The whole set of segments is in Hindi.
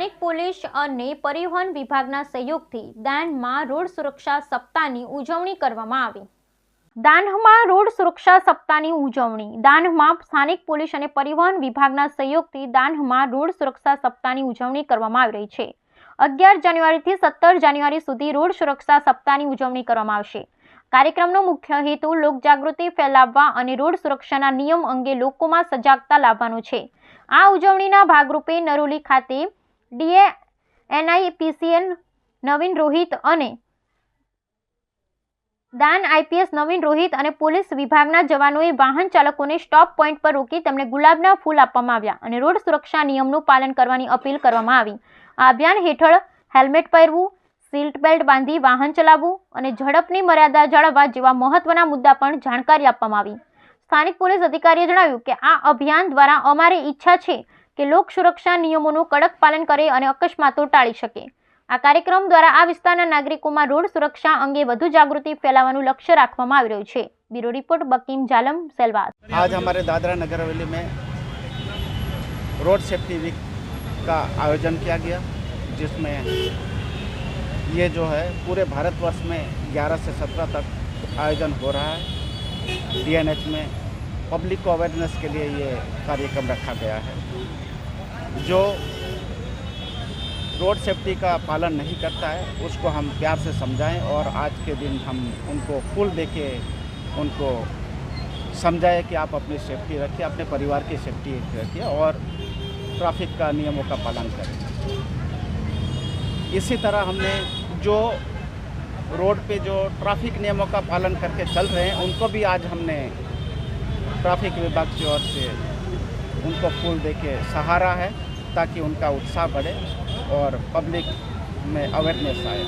સ્થાનિક પોલીસ અને પરિવહન વિભાગના સહયોગથી દાંડીમાં રોડ સુરક્ષા સપ્તાહની ઉજવણી કરવામાં આવી। દાંડીમાં રોડ સુરક્ષા સપ્તાહની ઉજવણી। દાંડીમાં સ્થાનિક પોલીસ અને પરિવહન વિભાગના સહયોગથી દાંડીમાં રોડ સુરક્ષા સપ્તાહની ઉજવણી કરવામાં આવી રહી છે। 11 જાન્યુઆરીથી 17 જાન્યુઆરી સુધી રોડ સુરક્ષા સપ્તાહની ઉજવણી કરવામાં આવશે। કાર્યક્રમનો મુખ્ય હેતુ લોકજાગૃતિ ફેલાવવા અને રોડ સુરક્ષાના નિયમ અંગે લોકોમાં સજાગતા લાવવાનો છે। આ ઉજવણીના ભાગરૂપે નરોલી ખાતે DANIPCN નવીન રોહિત અને દાન IPS નવીન રોહિત અને પોલીસ વિભાગના જવાનોએ વાહન ચાલકોને સ્ટોપ પોઈન્ટ પર રોકી તેમને ગુલાબના ફૂલ આપવામાં આવ્યા અને રોડ સુરક્ષા નિયમનું પાલન કરવાની અપીલ કરવામાં આવી। આ અભિયાન હેઠળ હેલ્મેટ પહેરવું, સીટ બેલ્ટ બાંધી વાહન ચલાવવું અને ઝડપની મર્યાદા જાળવવા જેવા મહત્વના મુદ્દા પણ જાણકારી આપવામાં આવી। સ્થાનિક પોલીસ અધિકારીએ જણાવ્યું કે આ અભિયાન દ્વારા અમારી ઈચ્છા છે કે લોક સુરક્ષા નિયમોનું કડક પાલન કરે અને અકસ્માતો ટાળી શકે। આ કાર્યક્રમ દ્વારા આ વિસ્તારના નાગરિકોમાં રોડ સુરક્ષા અંગે વધુ જાગૃતિ ફેલાવવાનું લક્ષ્ય રાખવામાં આવી રહ્યું છે। બ્યુરો રિપોર્ટ બકીમ જાલમ સેલવાસ। आज हमारे दादरा नगर हवेली में रोड सेफ्टी वीक का आयोजन किया गया, जिसमें ये जो है पूरे भारतवर्ष में 11 से 17 तक आयोजन हो रहा है। DNH में पब्लिक को अवेयरनेस के लिए ये कार्यक्रम रखा गया है। जो रोड सेफ्टी का पालन नहीं करता है उसको हम प्यार से समझाएं और आज के दिन हम उनको फूल देके उनको समझाएं कि आप अपनी सेफ्टी रखिए, अपने परिवार की सेफ्टी रखिए और ट्रैफिक का नियमों का पालन करें। इसी तरह हमने जो रोड पे जो ट्रैफिक नियमों का पालन करके चल रहे हैं उनको भी आज हमने ट्रैफिक विभाग की ओर से उनको फूल देके सहारा है, ताकि उनका उत्साह बढ़े और पब्लिक में अवेयरनेस आए।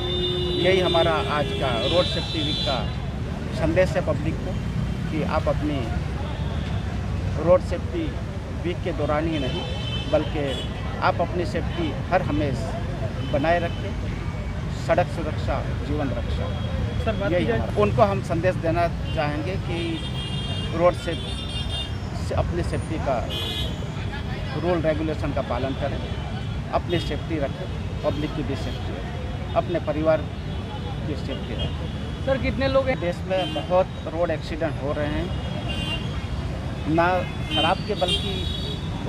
यही हमारा आज का रोड सेफ्टी वीक का संदेश है पब्लिक को कि आप अपनी रोड सेफ्टी वीक के दौरान ही नहीं बल्कि आप अपनी सेफ्टी हर हमेशा बनाए रखें। सड़क सुरक्षा जीवन रक्षा, यही उनको हम संदेश देना चाहेंगे कि रोड से अपनी सेफ्टी का रूल रेगुलेशन का पालन करें, अपनी सेफ्टी रखें, पब्लिक की भी सेफ्टी रखें, अपने परिवार की सेफ्टी रखें। सर कितने लोग हैं? देश में बहुत रोड एक्सीडेंट हो रहे हैं, ना शराब के बल्कि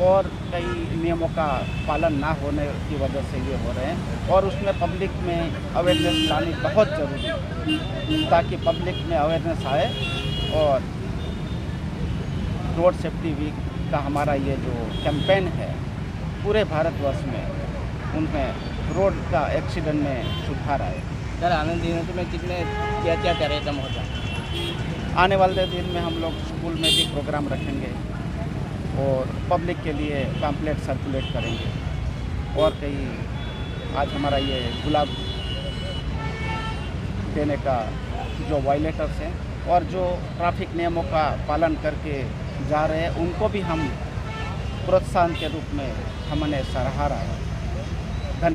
और कई नियमों का पालन ना होने की वजह से ये हो रहे हैं और उसमें पब्लिक में अवेयरनेस लानी बहुत ज़रूरी है, ताकि पब्लिक में अवेयरनेस आए और रोड सेफ्टी वीक का हमारा ये जो कैंपेन है पूरे भारतवर्ष में उनमें रोड का एक्सीडेंट में सुधार आए। सर आने दिनों में कितने क्या कार्यक्रम होता है? आने वाले दिन में हम लोग स्कूल में भी प्रोग्राम रखेंगे और पब्लिक के लिए पैम्पलेट सर्कुलेट करेंगे और कई आज हमारा ये गुलाब देने का जो वायलेटर्स हैं और जो ट्रैफिक नियमों का पालन करके जा रहे हैं उनको भी हम प्रोत्साहन के रूप में हमने सराहा है।